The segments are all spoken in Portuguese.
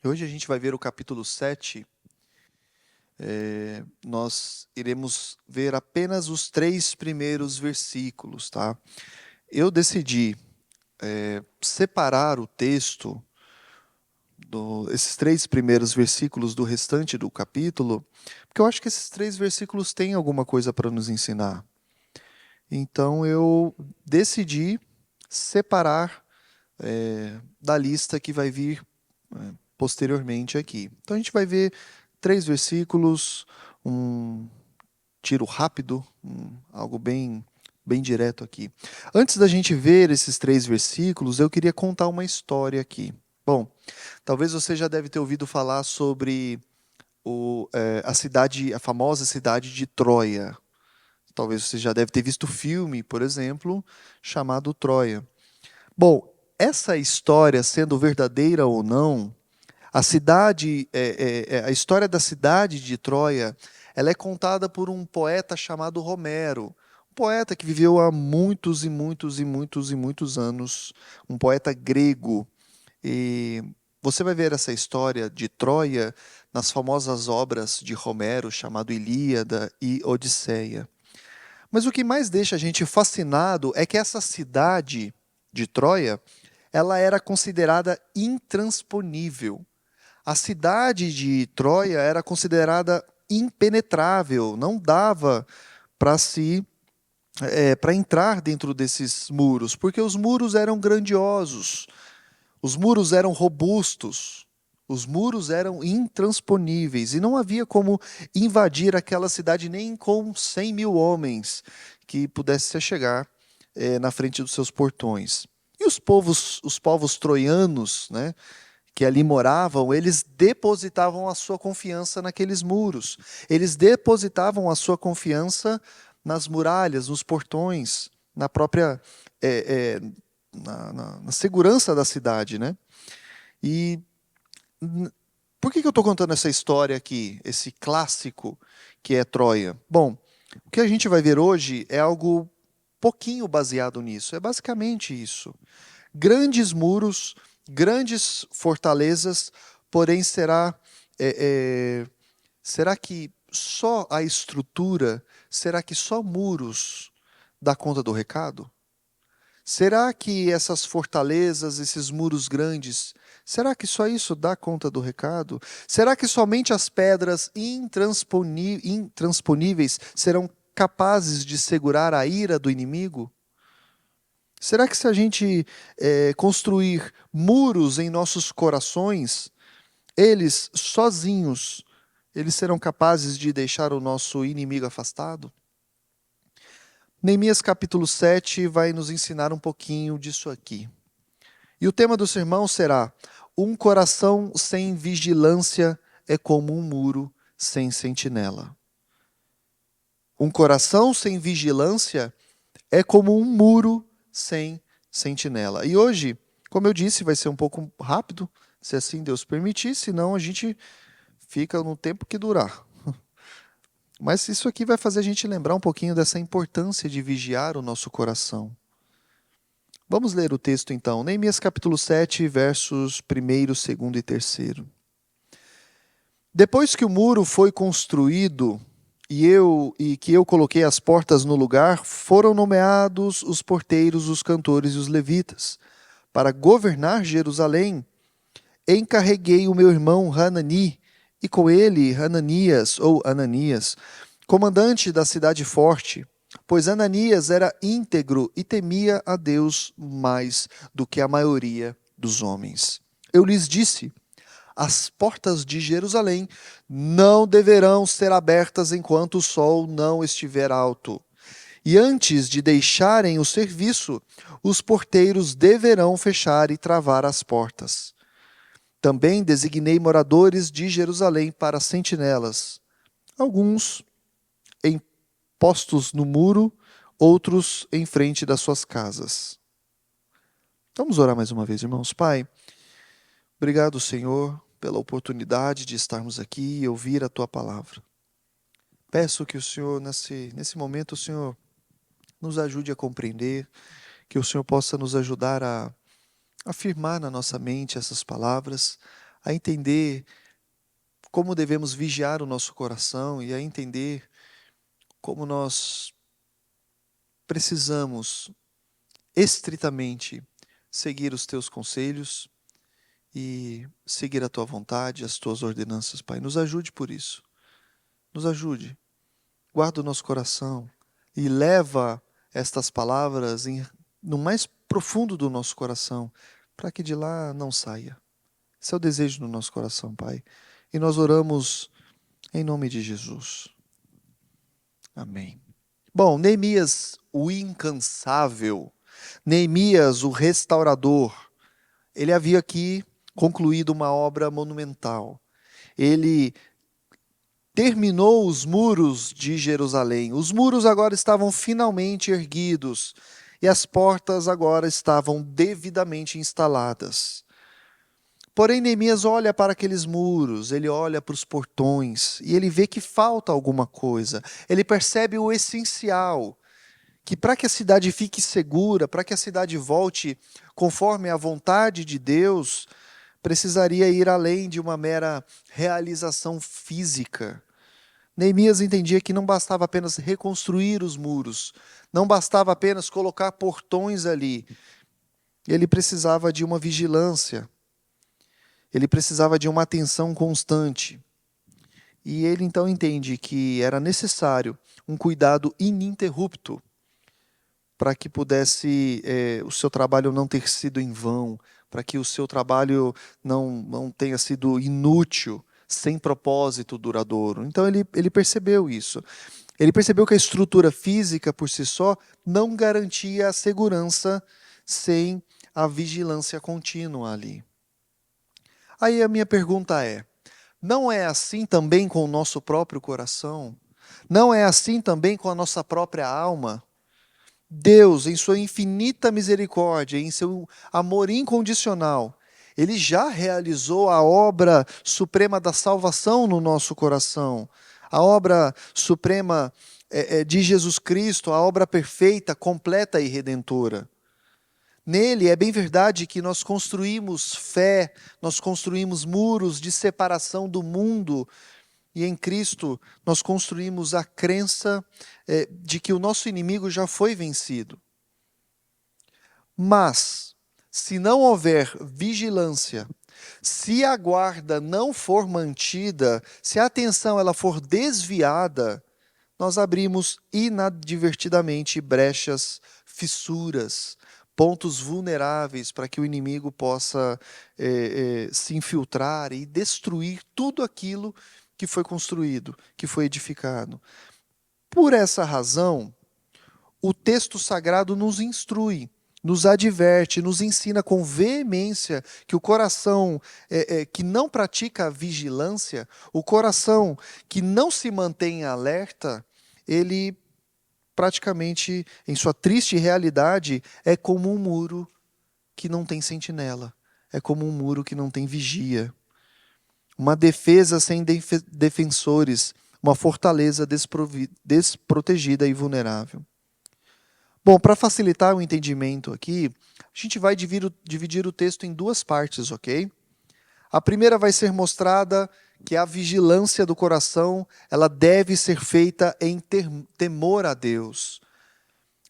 Hoje a gente vai ver o capítulo 7. Nós iremos ver apenas os 3 primeiros versículos, tá? Eu decidi separar o texto, esses 3 primeiros versículos do restante do capítulo, porque eu acho que esses 3 versículos têm alguma coisa para nos ensinar. Então eu decidi separar da lista que vai vir posteriormente aqui. Então a gente vai ver 3 versículos, um tiro rápido, algo bem direto aqui. Antes da gente ver esses 3 versículos, eu queria contar uma história aqui. Bom, talvez você já deve ter ouvido falar sobre a famosa cidade de Troia. Talvez você já deve ter visto o filme, por exemplo, chamado Troia. Bom, essa história, sendo verdadeira ou não, a história da cidade de Troia, ela é contada por um poeta chamado Homero, um poeta que viveu há muitos e muitos e muitos e muitos anos, um poeta grego. E você vai ver essa história de Troia nas famosas obras de Homero, chamado Ilíada e Odisseia. Mas o que mais deixa a gente fascinado é que essa cidade de Troia, ela era considerada intransponível. A cidade de Troia era considerada impenetrável, não dava para para entrar dentro desses muros, porque os muros eram grandiosos, os muros eram robustos, os muros eram intransponíveis e não havia como invadir aquela cidade nem com 100 mil homens que pudesse chegar na frente dos seus portões. E os povos troianos, né, que ali moravam, eles depositavam a sua confiança naqueles muros. Eles depositavam a sua confiança nas muralhas, nos portões, na própria na segurança da cidade, né? E por que eu estou contando essa história aqui, esse clássico que é Troia? Bom, o que a gente vai ver hoje é algo pouquinho baseado nisso. É basicamente isso. Grandes muros, grandes fortalezas, porém será que só a estrutura, será que só muros dá conta do recado? Será que essas fortalezas, esses muros grandes, será que só isso dá conta do recado? Será que somente as pedras intransponíveis serão capazes de segurar a ira do inimigo? Será que se a gente construir muros em nossos corações, eles sozinhos, eles serão capazes de deixar o nosso inimigo afastado? Neemias capítulo 7 vai nos ensinar um pouquinho disso aqui. E o tema do sermão será: um coração sem vigilância é como um muro sem sentinela. Um coração sem vigilância é como um muro sem sentinela. E hoje, como eu disse, vai ser um pouco rápido, se assim Deus permitir, senão a gente fica no tempo que durar. Mas isso aqui vai fazer a gente lembrar um pouquinho dessa importância de vigiar o nosso coração. Vamos ler o texto então, Neemias capítulo 7, versos 1º, 2º e 3º. Depois que o muro foi construído e que eu coloquei as portas no lugar, foram nomeados os porteiros, os cantores e os levitas. Para governar Jerusalém, encarreguei o meu irmão Hanani, e com ele Hananias, ou Ananias, comandante da cidade forte, pois Ananias era íntegro e temia a Deus mais do que a maioria dos homens. Eu lhes disse: as portas de Jerusalém não deverão ser abertas enquanto o sol não estiver alto. E antes de deixarem o serviço, os porteiros deverão fechar e travar as portas. Também designei moradores de Jerusalém para sentinelas, alguns em postos no muro, outros em frente das suas casas. Vamos orar mais uma vez, irmãos. Pai, obrigado, Senhor, pela oportunidade de estarmos aqui e ouvir a Tua palavra. Peço que o Senhor, nesse momento, o Senhor nos ajude a compreender, que o Senhor possa nos ajudar a afirmar na nossa mente essas palavras, a entender como devemos vigiar o nosso coração e a entender como nós precisamos estritamente seguir os teus conselhos e seguir a tua vontade, as tuas ordenanças, Pai. Nos ajude por isso. Nos ajude. Guarda o nosso coração e leva estas palavras no mais profundo do nosso coração, para que de lá não saia. Esse é o desejo do nosso coração, Pai. E nós oramos em nome de Jesus. Amém. Bom, Neemias, o incansável, Neemias, o restaurador, ele havia aqui concluído uma obra monumental. Ele terminou os muros de Jerusalém. Os muros agora estavam finalmente erguidos e as portas agora estavam devidamente instaladas. Porém, Neemias olha para aqueles muros, ele olha para os portões e ele vê que falta alguma coisa. Ele percebe o essencial, que para que a cidade fique segura, para que a cidade volte conforme a vontade de Deus, precisaria ir além de uma mera realização física. Neemias entendia que não bastava apenas reconstruir os muros, não bastava apenas colocar portões ali. Ele precisava de uma vigilância. Ele precisava de uma atenção constante. E ele então entende que era necessário um cuidado ininterrupto para que pudesse o seu trabalho não ter sido em vão, para que o seu trabalho não tenha sido inútil, sem propósito duradouro. Então ele percebeu isso. Ele percebeu que a estrutura física por si só não garantia a segurança sem a vigilância contínua ali. Aí a minha pergunta é: não é assim também com o nosso próprio coração? Não é assim também com a nossa própria alma? Deus, em sua infinita misericórdia, em seu amor incondicional, Ele já realizou a obra suprema da salvação no nosso coração, a obra suprema de Jesus Cristo, a obra perfeita, completa e redentora. Nele é bem verdade que nós construímos fé, nós construímos muros de separação do mundo, e em Cristo nós construímos a crença de que o nosso inimigo já foi vencido. Mas, se não houver vigilância, se a guarda não for mantida, se a atenção ela for desviada, nós abrimos inadvertidamente brechas, fissuras, pontos vulneráveis para que o inimigo possa se infiltrar e destruir tudo aquilo que foi construído, que foi edificado. Por essa razão, o texto sagrado nos instrui, nos adverte, nos ensina com veemência que o coração que não pratica a vigilância, o coração que não se mantém alerta, ele praticamente, em sua triste realidade, é como um muro que não tem sentinela, é como um muro que não tem vigia. Uma defesa sem defensores, uma fortaleza desprotegida e vulnerável. Bom, para facilitar o entendimento aqui, a gente vai dividir o texto em duas partes, ok? A primeira vai ser mostrada que a vigilância do coração, ela deve ser feita em temor a Deus.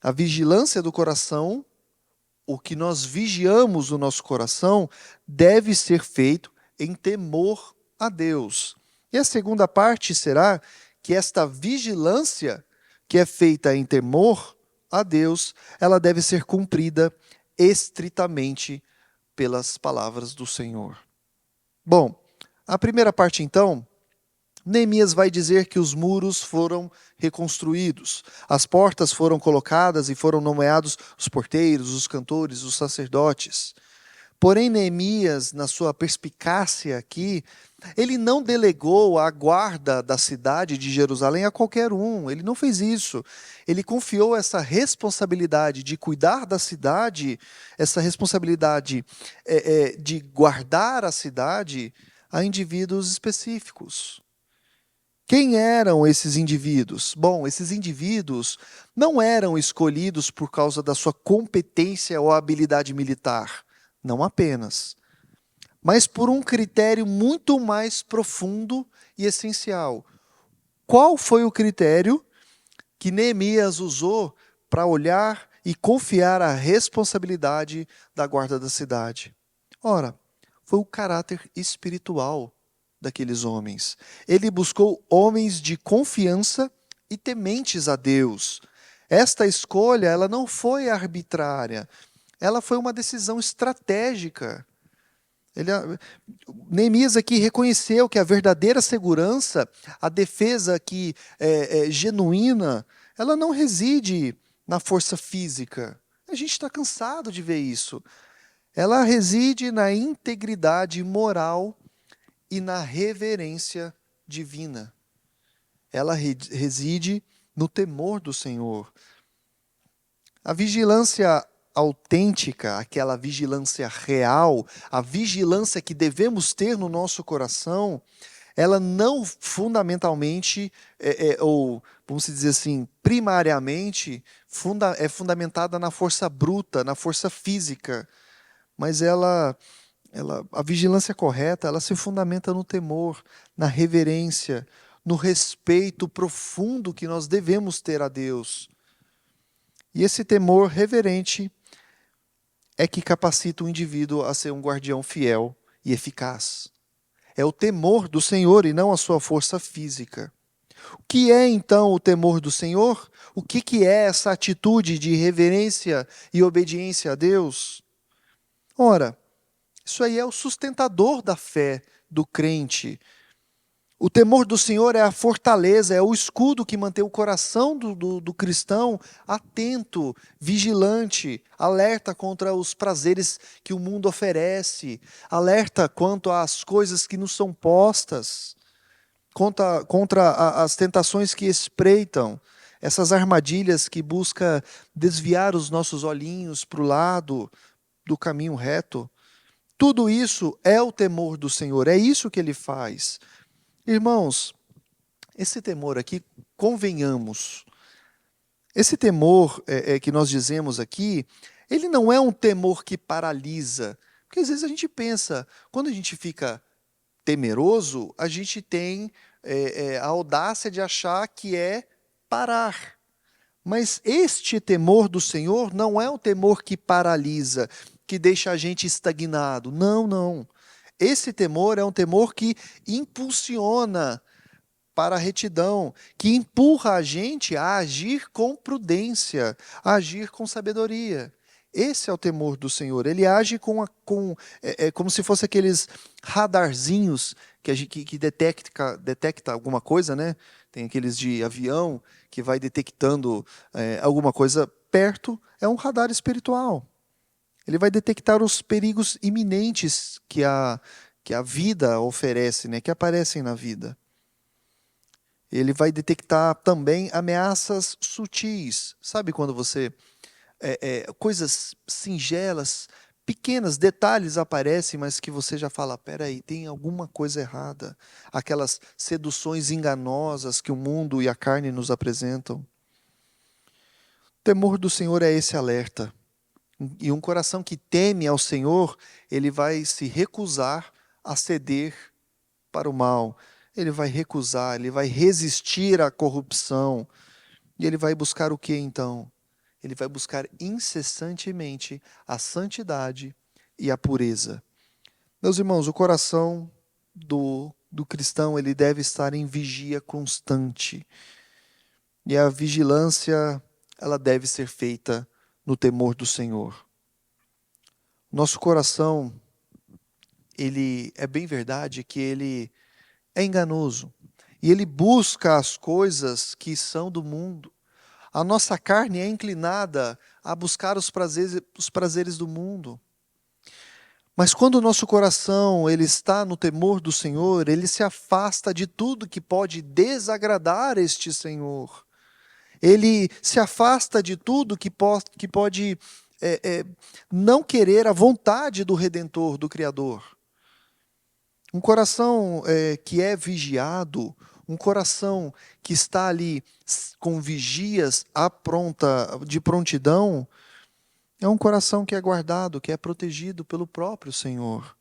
A vigilância do coração, o que nós vigiamos no nosso coração, deve ser feito em temor a Deus. E a segunda parte será que esta vigilância, que é feita em temor a Deus, ela deve ser cumprida estritamente pelas palavras do Senhor. Bom, a primeira parte então, Neemias vai dizer que os muros foram reconstruídos, as portas foram colocadas e foram nomeados os porteiros, os cantores, os sacerdotes. Porém, Neemias, na sua perspicácia aqui, ele não delegou a guarda da cidade de Jerusalém a qualquer um, ele não fez isso. Ele confiou essa responsabilidade de cuidar da cidade, essa responsabilidade de guardar a cidade a indivíduos específicos. Quem eram esses indivíduos? Bom, esses indivíduos não eram escolhidos por causa da sua competência ou habilidade militar, não apenas. mas por um critério muito mais profundo e essencial. Qual foi o critério que Neemias usou para olhar e confiar a responsabilidade da guarda da cidade? Ora, foi o caráter espiritual daqueles homens. Ele buscou homens de confiança e tementes a Deus. Esta escolha, ela não foi arbitrária, ela foi uma decisão estratégica. Ele, Neemias aqui reconheceu que a verdadeira segurança, a defesa que é genuína, ela não reside na força física. A gente está cansado de ver isso. Ela reside na integridade moral e na reverência divina. Ela reside no temor do Senhor. A vigilância autêntica, aquela vigilância real, a vigilância que devemos ter no nosso coração, ela não fundamentalmente, ou vamos dizer assim, primariamente, é fundamentada na força bruta, na força física, mas a vigilância correta, ela se fundamenta no temor, na reverência, no respeito profundo que nós devemos ter a Deus. E esse temor reverente é que capacita o indivíduo a ser um guardião fiel e eficaz. É o temor do Senhor e não a sua força física. O que é então o temor do Senhor? O que é essa atitude de reverência e obediência a Deus? Ora, isso aí é o sustentador da fé do crente. O temor do Senhor é a fortaleza, é o escudo que mantém o coração do cristão atento, vigilante, alerta contra os prazeres que o mundo oferece, alerta quanto às coisas que nos são postas, contra as tentações que espreitam, essas armadilhas que buscam desviar os nossos olhinhos para o lado do caminho reto. Tudo isso é o temor do Senhor, é isso que ele faz. Irmãos, esse temor aqui, convenhamos, esse temor que nós dizemos aqui, ele não é um temor que paralisa. Porque às vezes a gente pensa, quando a gente fica temeroso, a gente tem a audácia de achar que é parar. Mas este temor do Senhor não é um temor que paralisa, que deixa a gente estagnado. Não, não. Esse temor é um temor que impulsiona para a retidão, que empurra a gente a agir com prudência, a agir com sabedoria. Esse é o temor do Senhor. Ele age como se fosse aqueles radarzinhos que detecta alguma coisa, né? Tem aqueles de avião que vai detectando alguma coisa perto. É um radar espiritual. Ele vai detectar os perigos iminentes que a vida oferece, né? Que aparecem na vida. Ele vai detectar também ameaças sutis. Sabe quando você coisas singelas, pequenas, detalhes aparecem, mas que você já fala, peraí, tem alguma coisa errada. Aquelas seduções enganosas que o mundo e a carne nos apresentam. O temor do Senhor é esse alerta. E um coração que teme ao Senhor, ele vai se recusar a ceder para o mal. Ele vai recusar, ele vai resistir à corrupção. E ele vai buscar o que então? Ele vai buscar incessantemente a santidade e a pureza. Meus irmãos, o coração do cristão, ele deve estar em vigia constante. E a vigilância, ela deve ser feita no temor do Senhor. Nosso coração, ele é bem verdade que ele é enganoso. E ele busca as coisas que são do mundo. A nossa carne é inclinada a buscar os prazeres do mundo. Mas quando o nosso coração ele está no temor do Senhor, ele se afasta de tudo que pode desagradar este Senhor. Ele se afasta de tudo que pode não querer a vontade do Redentor, do Criador. Um coração que é vigiado, um coração que está ali com vigias de prontidão, é um coração que é guardado, que é protegido pelo próprio Senhor.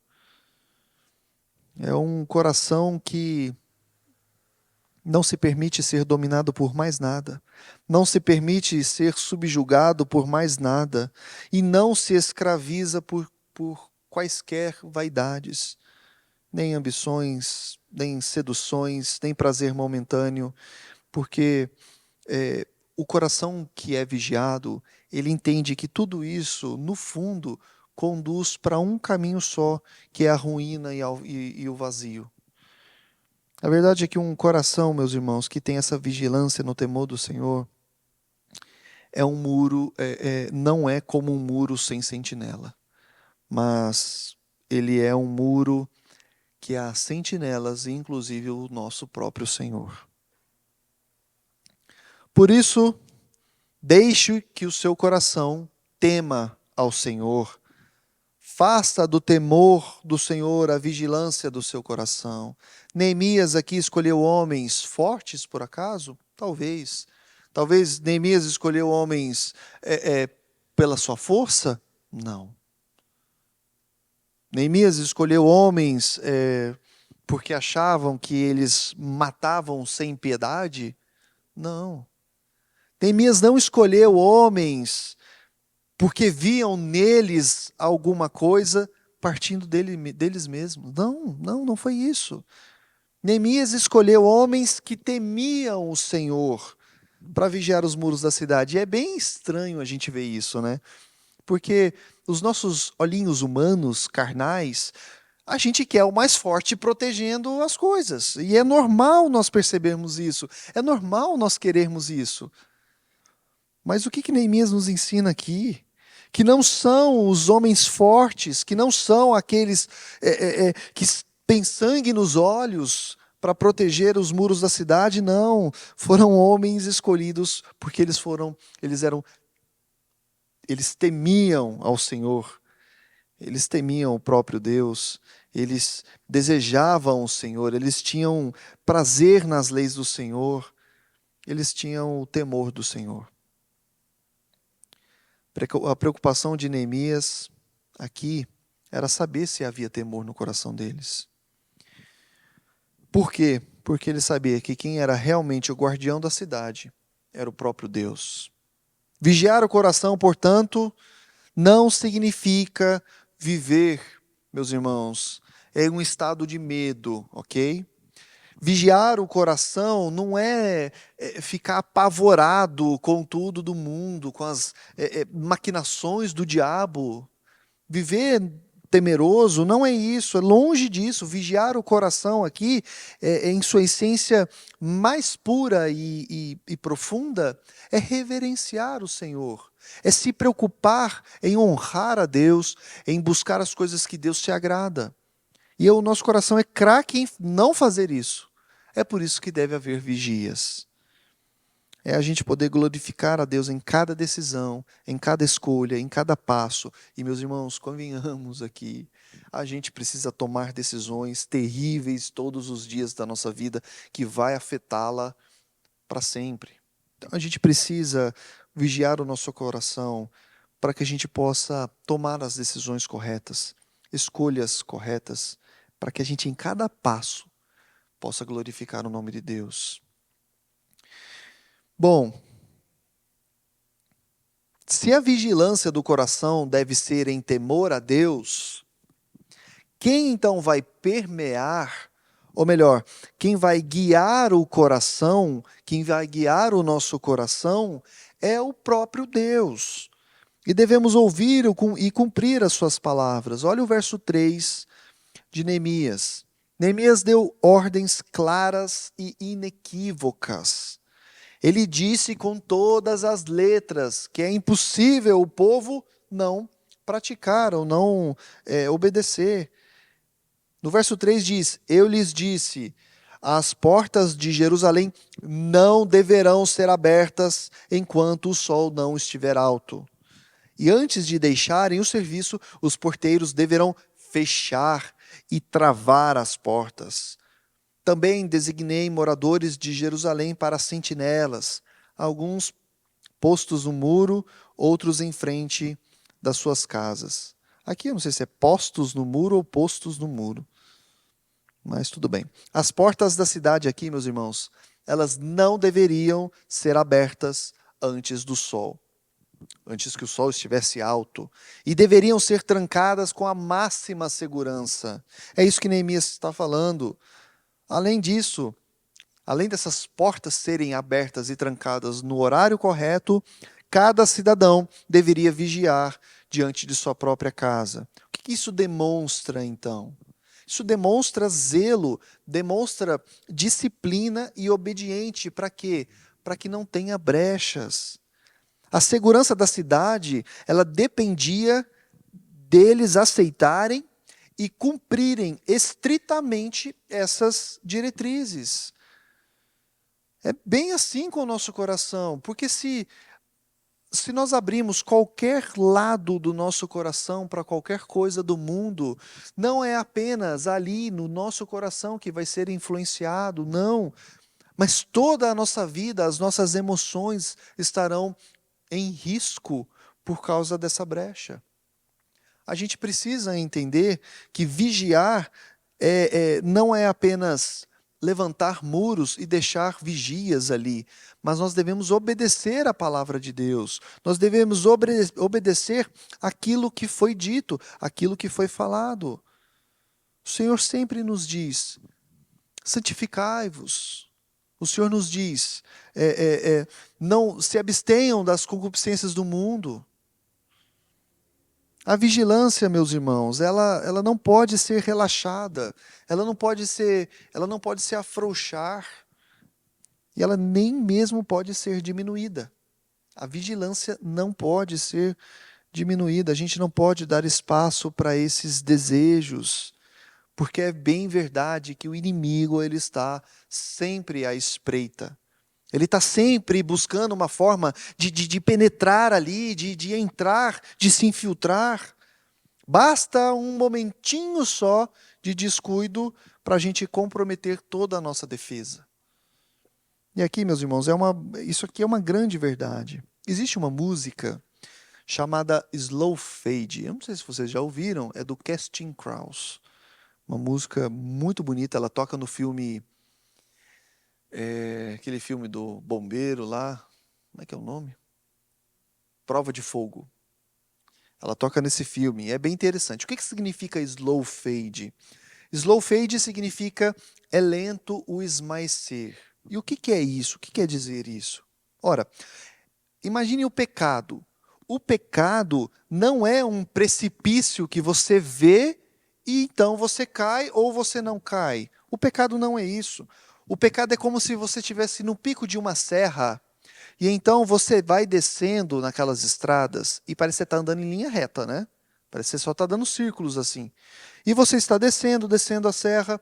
É um coração que não se permite ser dominado por mais nada, não se permite ser subjugado por mais nada e não se escraviza por quaisquer vaidades, nem ambições, nem seduções, nem prazer momentâneo, porque o coração que é vigiado, ele entende que tudo isso, no fundo, conduz para um caminho só, que é a ruína e o vazio. A verdade é que um coração, meus irmãos, que tem essa vigilância no temor do Senhor, é um muro, não é como um muro sem sentinela, mas ele é um muro que há sentinelas, inclusive o nosso próprio Senhor. Por isso, deixe que o seu coração tema ao Senhor. Faça do temor do Senhor a vigilância do seu coração. Neemias aqui escolheu homens fortes, por acaso? Talvez. Talvez Neemias escolheu homens pela sua força? Não. Neemias escolheu homens porque achavam que eles matavam sem piedade? Não. Neemias não escolheu homens porque viam neles alguma coisa partindo deles mesmos. Não foi isso. Neemias escolheu homens que temiam o Senhor para vigiar os muros da cidade. E é bem estranho a gente ver isso, né? Porque os nossos olhinhos humanos, carnais, a gente quer o mais forte protegendo as coisas. E é normal nós percebermos isso. É normal nós querermos isso. Mas o que Neemias nos ensina aqui? Que não são os homens fortes, que não são aqueles que têm sangue nos olhos para proteger os muros da cidade, não. Foram homens escolhidos porque eles temiam ao Senhor, eles temiam o próprio Deus, eles desejavam o Senhor, eles tinham prazer nas leis do Senhor, eles tinham o temor do Senhor. A preocupação de Neemias aqui era saber se havia temor no coração deles. Por quê? Porque ele sabia que quem era realmente o guardião da cidade era o próprio Deus. Vigiar o coração, portanto, não significa viver, meus irmãos, em um estado de medo, ok? Vigiar o coração não é ficar apavorado com tudo do mundo, com as maquinações do diabo. Viver temeroso não é isso, é longe disso. Vigiar o coração aqui, em sua essência mais pura e profunda, é reverenciar o Senhor. É se preocupar em honrar a Deus, em buscar as coisas que Deus te agrada. E o nosso coração é craque em não fazer isso. É por isso que deve haver vigias. É a gente poder glorificar a Deus em cada decisão, em cada escolha, em cada passo. E, meus irmãos, convenhamos aqui, a gente precisa tomar decisões terríveis todos os dias da nossa vida que vai afetá-la para sempre. Então, a gente precisa vigiar o nosso coração para que a gente possa tomar as decisões corretas, escolhas corretas, para que a gente, em cada passo, possa glorificar o nome de Deus. Bom, se a vigilância do coração deve ser em temor a Deus, quem então vai permear, ou melhor, quem vai guiar o coração, quem vai guiar o nosso coração, é o próprio Deus. E devemos ouvir e cumprir as suas palavras. Olha o verso 3 de Neemias. Neemias deu ordens claras e inequívocas. Ele disse com todas as letras que é impossível o povo não praticar ou não obedecer. No verso 3 diz: Eu lhes disse, as portas de Jerusalém não deverão ser abertas enquanto o sol não estiver alto. E antes de deixarem o serviço, os porteiros deverão fechar e travar as portas. Também designei moradores de Jerusalém para sentinelas, alguns postos no muro, outros em frente das suas casas. Aqui eu não sei se é postos no muro ou postos no muro. Mas tudo bem. As portas da cidade aqui, meus irmãos, elas não deveriam ser abertas antes do sol, antes que o sol estivesse alto, e deveriam ser trancadas com a máxima segurança. É isso que Neemias está falando. Além disso, além dessas portas serem abertas e trancadas no horário correto, cada cidadão deveria vigiar diante de sua própria casa. O que isso demonstra, então? Isso demonstra zelo, demonstra disciplina e obediente. Para quê? Para que não tenha brechas. A segurança da cidade, ela dependia deles aceitarem e cumprirem estritamente essas diretrizes. É bem assim com o nosso coração, porque se nós abrimos qualquer lado do nosso coração para qualquer coisa do mundo, não é apenas ali no nosso coração que vai ser influenciado, não. Mas toda a nossa vida, as nossas emoções estarão em risco por causa dessa brecha. A gente precisa entender que vigiar não é apenas levantar muros e deixar vigias ali, mas nós devemos obedecer à palavra de Deus, nós devemos obedecer aquilo que foi dito, aquilo que foi falado. O Senhor sempre nos diz: santificai-vos. O Senhor nos diz: não se abstenham das concupiscências do mundo. A vigilância, meus irmãos, ela não pode ser relaxada, ela não pode se afrouxar, e ela nem mesmo pode ser diminuída. A vigilância não pode ser diminuída, a gente não pode dar espaço para esses desejos, porque é bem verdade que o inimigo ele está sempre à espreita. Ele está sempre buscando uma forma de penetrar ali, de entrar, de se infiltrar. Basta um momentinho só de descuido para a gente comprometer toda a nossa defesa. E aqui, meus irmãos, isso aqui é uma grande verdade. Existe uma música chamada Slow Fade. Eu não sei se vocês já ouviram, é do Casting Crowes. Uma música muito bonita, ela toca no filme, aquele filme do bombeiro lá, como é que é o nome? Prova de Fogo. Ela toca nesse filme, é bem interessante. O que significa slow fade? Slow fade significa é lento o esmaecer. E o que é isso? O que quer dizer isso? Ora, imagine o pecado. O pecado não é um precipício que você vê e então você cai ou você não cai. O pecado não é isso. O pecado é como se você estivesse no pico de uma serra e então você vai descendo naquelas estradas e parece que você está andando em linha reta, né? Parece que você só está dando círculos assim. E você está descendo a serra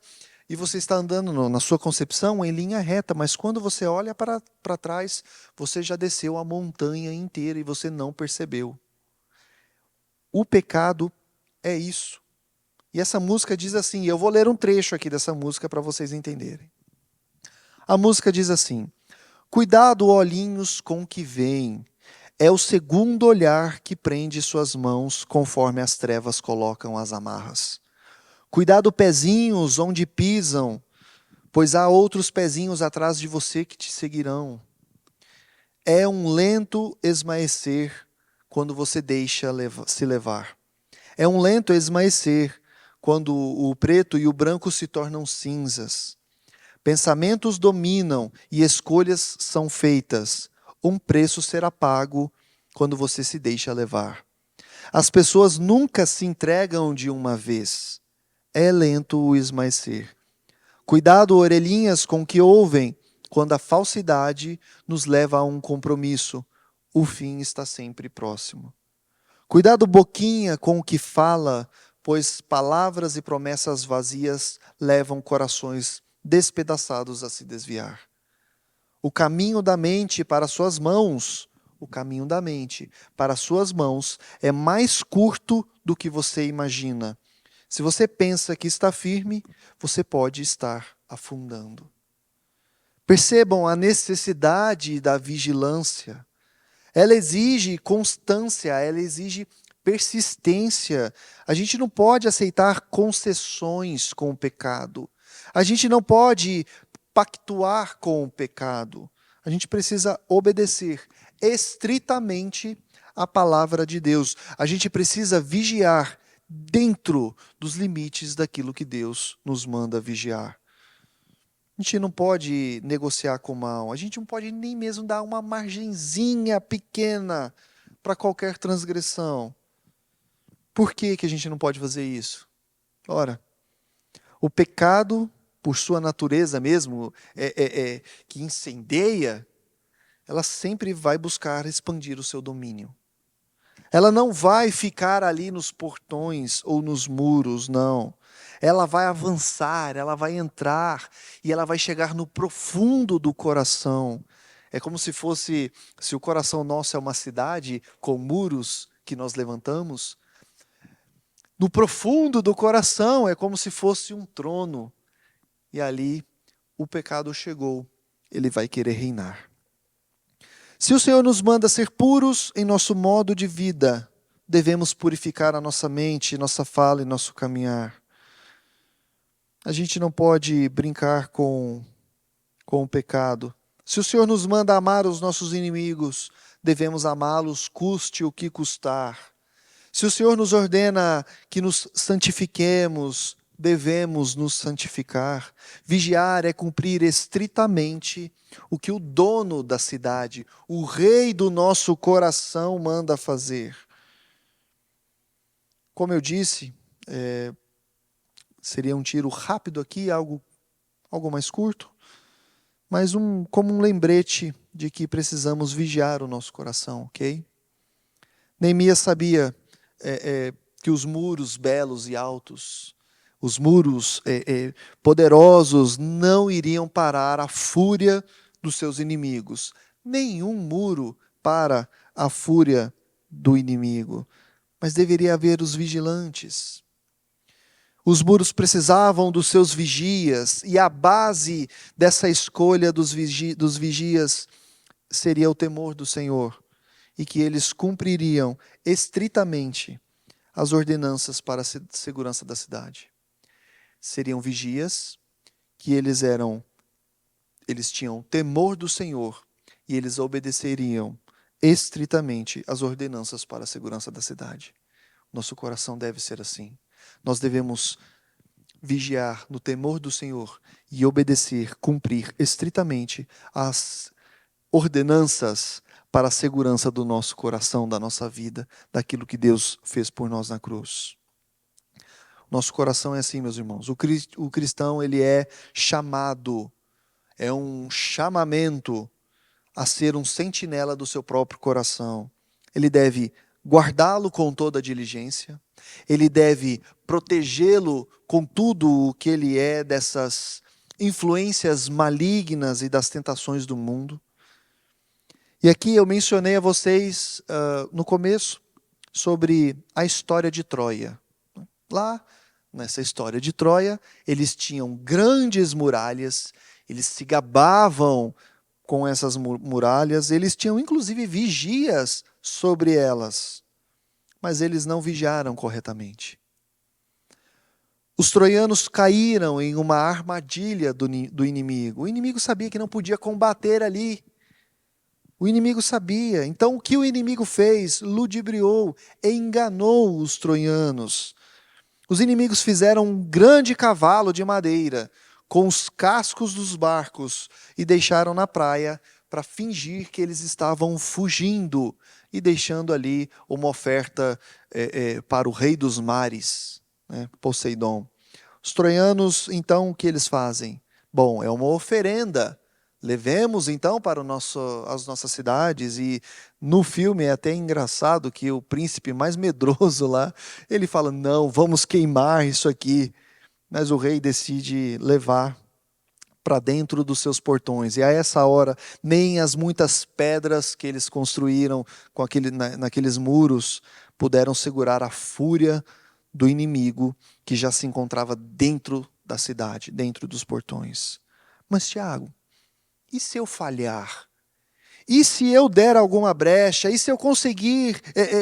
e você está andando na sua concepção em linha reta, mas quando você olha para trás, você já desceu a montanha inteira e você não percebeu. O pecado é isso. E essa música diz assim, eu vou ler um trecho aqui dessa música para vocês entenderem. A música diz assim: cuidado, olhinhos, com o que vem. É o segundo olhar que prende suas mãos, conforme as trevas colocam as amarras. Cuidado, pezinhos, onde pisam, pois há outros pezinhos atrás de você que te seguirão. É um lento esmaecer quando você deixa se levar. É um lento esmaecer quando o preto e o branco se tornam cinzas. Pensamentos dominam e escolhas são feitas. Um preço será pago quando você se deixa levar. As pessoas nunca se entregam de uma vez. É lento o esmaecer. Cuidado, orelhinhas, com o que ouvem, quando a falsidade nos leva a um compromisso. O fim está sempre próximo. Cuidado, boquinha, com o que fala, pois palavras e promessas vazias levam corações despedaçados a se desviar. O caminho da mente para suas mãos, o caminho da mente para suas mãos é mais curto do que você imagina. Se você pensa que está firme, você pode estar afundando. Percebam a necessidade da vigilância. Ela exige constância, ela exige persistência. A gente não pode aceitar concessões com o pecado. A gente não pode pactuar com o pecado. A gente precisa obedecer estritamente a palavra de Deus. A gente precisa vigiar dentro dos limites daquilo que Deus nos manda vigiar. A gente não pode negociar com o mal. A gente não pode nem mesmo dar uma margenzinha pequena para qualquer transgressão. Por que que a gente não pode fazer isso? Ora, o pecado, por sua natureza mesmo, que incendeia, ela sempre vai buscar expandir o seu domínio. Ela não vai ficar ali nos portões ou nos muros, não. Ela vai avançar, ela vai entrar e ela vai chegar no profundo do coração. É como se fosse, se o coração nosso é uma cidade com muros que nós levantamos, no profundo do coração é como se fosse um trono. E ali o pecado chegou, ele vai querer reinar. Se o Senhor nos manda ser puros em nosso modo de vida, devemos purificar a nossa mente, nossa fala e nosso caminhar. A gente não pode brincar com o pecado. Se o Senhor nos manda amar os nossos inimigos, devemos amá-los, custe o que custar. Se o Senhor nos ordena que nos santifiquemos, devemos nos santificar. Vigiar é cumprir estritamente o que o dono da cidade, o rei do nosso coração, manda fazer. Como eu disse, seria um tiro rápido aqui, algo mais curto, mas como um lembrete de que precisamos vigiar o nosso coração, ok? Neemias sabia que os muros belos e altos, os muros poderosos não iriam parar a fúria dos seus inimigos. Nenhum muro para a fúria do inimigo. Mas deveria haver os vigilantes. Os muros precisavam dos seus vigias, e a base dessa escolha dos vigias seria o temor do Senhor, e que eles cumpririam estritamente as ordenanças para a segurança da cidade. Seriam vigias que eles tinham temor do Senhor e eles obedeceriam estritamente as ordenanças para a segurança da cidade. Nosso coração deve ser assim. Nós devemos vigiar no temor do Senhor e obedecer, cumprir estritamente as ordenanças para a segurança do nosso coração, da nossa vida, daquilo que Deus fez por nós na cruz. Nosso coração é assim, meus irmãos. O cristão, ele é chamado, é um chamamento a ser um sentinela do seu próprio coração. Ele deve guardá-lo com toda a diligência, ele deve protegê-lo com tudo o que ele é dessas influências malignas e das tentações do mundo. E aqui eu mencionei a vocês no começo sobre a história de Troia. Lá, nessa história de Troia, eles tinham grandes muralhas, eles se gabavam com essas muralhas, eles tinham inclusive vigias sobre elas, mas eles não vigiaram corretamente. Os troianos caíram em uma armadilha do inimigo. O inimigo sabia que não podia combater ali. O inimigo sabia. Então o que o inimigo fez? Ludibriou, enganou os troianos. Os inimigos fizeram um grande cavalo de madeira com os cascos dos barcos e deixaram na praia para fingir que eles estavam fugindo e deixando ali uma oferta para o rei dos mares, né, Poseidon. Os troianos, então, o que eles fazem? Bom, é uma oferenda. Levemos, então, para as nossas cidades. E no filme é até engraçado que o príncipe mais medroso lá, ele fala, não, vamos queimar isso aqui. Mas o rei decide levar para dentro dos seus portões. E a essa hora, nem as muitas pedras que eles construíram naqueles muros puderam segurar a fúria do inimigo que já se encontrava dentro da cidade, dentro dos portões. Mas, Tiago, e se eu falhar? E se eu der alguma brecha? E se eu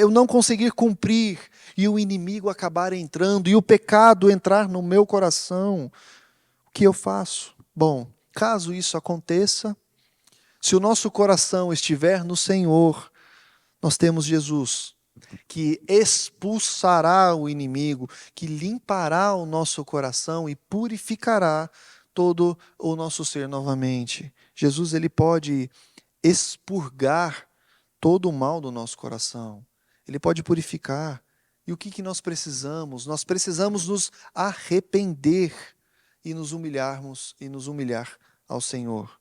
não conseguir cumprir e o inimigo acabar entrando e o pecado entrar no meu coração? O que eu faço? Bom, caso isso aconteça, se o nosso coração estiver no Senhor, nós temos Jesus, que expulsará o inimigo, que limpará o nosso coração e purificará todo o nosso ser novamente. Jesus, ele pode expurgar todo o mal do nosso coração. Ele pode purificar. E o que que nós precisamos? Nós precisamos nos arrepender e nos humilhar ao Senhor.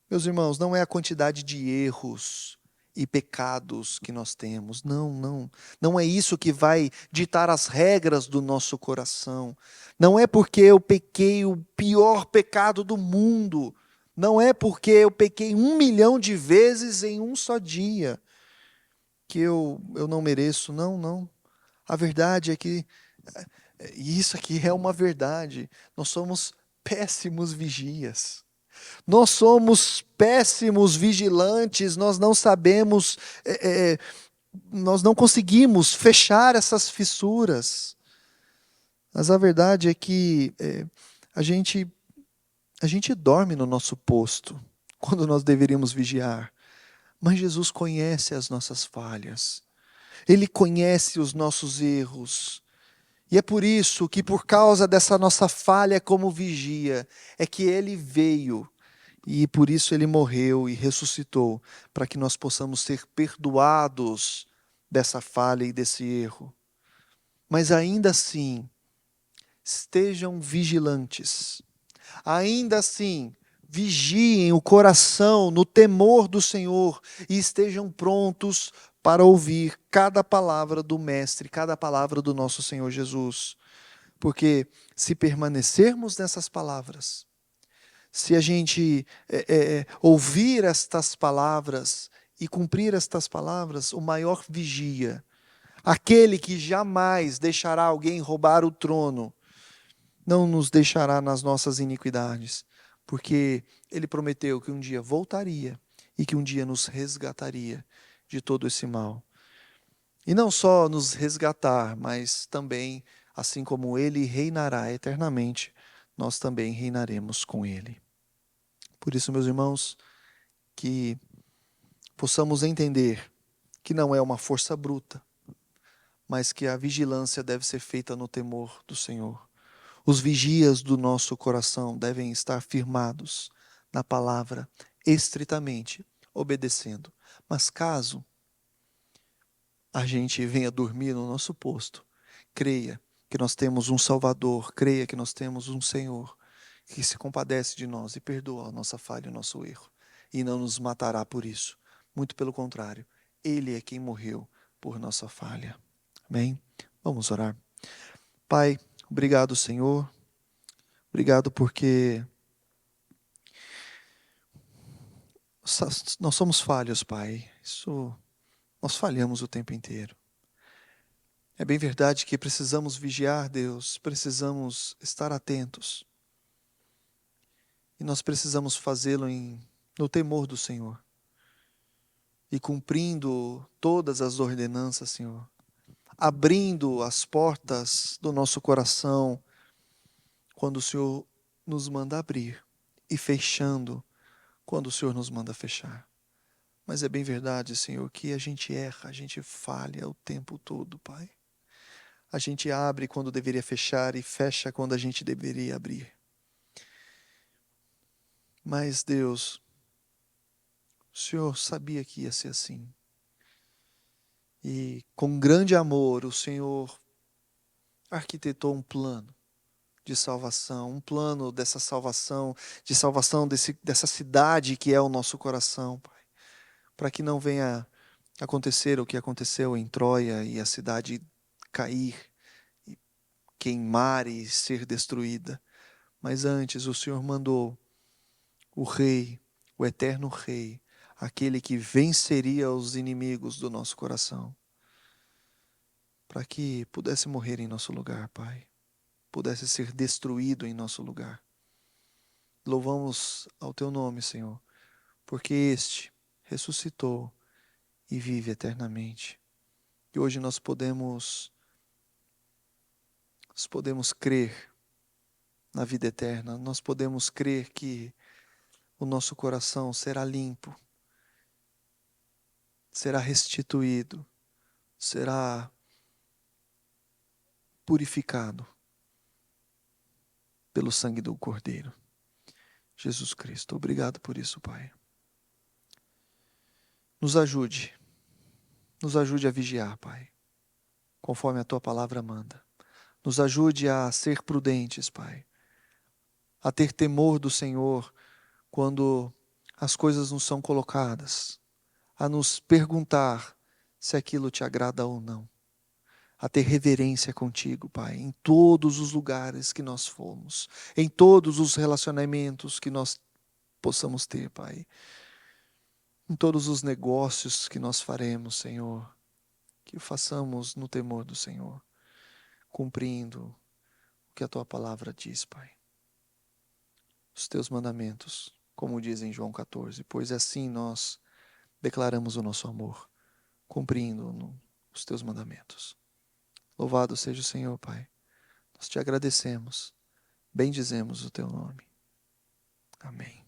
Meus irmãos, não é a quantidade de erros e pecados que nós temos. Não, não. Não é isso que vai ditar as regras do nosso coração. Não é porque eu pequei o pior pecado do mundo. Não é porque eu pequei 1 milhão de vezes em um só dia que eu não mereço. Não, não. A verdade é que, e isso aqui é uma verdade, nós somos péssimos vigias. Nós somos péssimos vigilantes, nós não sabemos, nós não conseguimos fechar essas fissuras. Mas a verdade é que a gente, a gente dorme no nosso posto, quando nós deveríamos vigiar. Mas Jesus conhece as nossas falhas, Ele conhece os nossos erros. E é por isso que, por causa dessa nossa falha como vigia, é que Ele veio. E por isso ele morreu e ressuscitou, para que nós possamos ser perdoados dessa falha e desse erro. Mas ainda assim, estejam vigilantes. Ainda assim, vigiem o coração no temor do Senhor e estejam prontos para ouvir cada palavra do Mestre, cada palavra do nosso Senhor Jesus. Porque se permanecermos nessas palavras, se a gente ouvir estas palavras e cumprir estas palavras, o maior vigia, aquele que jamais deixará alguém roubar o trono, não nos deixará nas nossas iniquidades, porque ele prometeu que um dia voltaria e que um dia nos resgataria de todo esse mal. E não só nos resgatar, mas também, assim como ele reinará eternamente, nós também reinaremos com ele. Por isso, meus irmãos, que possamos entender que não é uma força bruta, mas que a vigilância deve ser feita no temor do Senhor. Os vigias do nosso coração devem estar firmados na palavra, estritamente, obedecendo. Mas caso a gente venha dormir no nosso posto, creia que nós temos um Salvador, creia que nós temos um Senhor que se compadece de nós e perdoa a nossa falha e o nosso erro, e não nos matará por isso. Muito pelo contrário, Ele é quem morreu por nossa falha. Amém? Vamos orar. Pai, obrigado, Senhor. Obrigado porque nós somos falhos, Pai. Isso nós falhamos o tempo inteiro. É bem verdade que precisamos vigiar, Deus, precisamos estar atentos. E nós precisamos fazê-lo no temor do Senhor. E cumprindo todas as ordenanças, Senhor. Abrindo as portas do nosso coração quando o Senhor nos manda abrir. E fechando quando o Senhor nos manda fechar. Mas é bem verdade, Senhor, que a gente erra, a gente falha o tempo todo, Pai. A gente abre quando deveria fechar e fecha quando a gente deveria abrir. Mas, Deus, o Senhor sabia que ia ser assim. E com grande amor, o Senhor arquitetou um plano de salvação, um plano dessa salvação, de salvação dessa cidade que é o nosso coração, Pai. Para que não venha acontecer o que aconteceu em Troia e a cidade cair, e queimar e ser destruída. Mas antes o Senhor mandou o Rei, o eterno Rei, aquele que venceria os inimigos do nosso coração, para que pudesse morrer em nosso lugar, Pai, pudesse ser destruído em nosso lugar. Louvamos ao Teu nome, Senhor, porque este ressuscitou e vive eternamente. E hoje nós podemos crer na vida eterna. Nós podemos crer que o nosso coração será limpo, será restituído, será purificado pelo sangue do Cordeiro, Jesus Cristo. Obrigado por isso, Pai. Nos ajude a vigiar, Pai, conforme a Tua palavra manda. Nos ajude a ser prudentes, Pai, a ter temor do Senhor quando as coisas nos são colocadas, a nos perguntar se aquilo te agrada ou não, a ter reverência contigo, Pai, em todos os lugares que nós formos, em todos os relacionamentos que nós possamos ter, Pai, em todos os negócios que nós faremos, Senhor, que o façamos no temor do Senhor, cumprindo o que a Tua palavra diz, Pai. Os Teus mandamentos, como diz em João 14, pois assim nós declaramos o nosso amor, cumprindo os Teus mandamentos. Louvado seja o Senhor, Pai. Nós te agradecemos, bendizemos o Teu nome. Amém.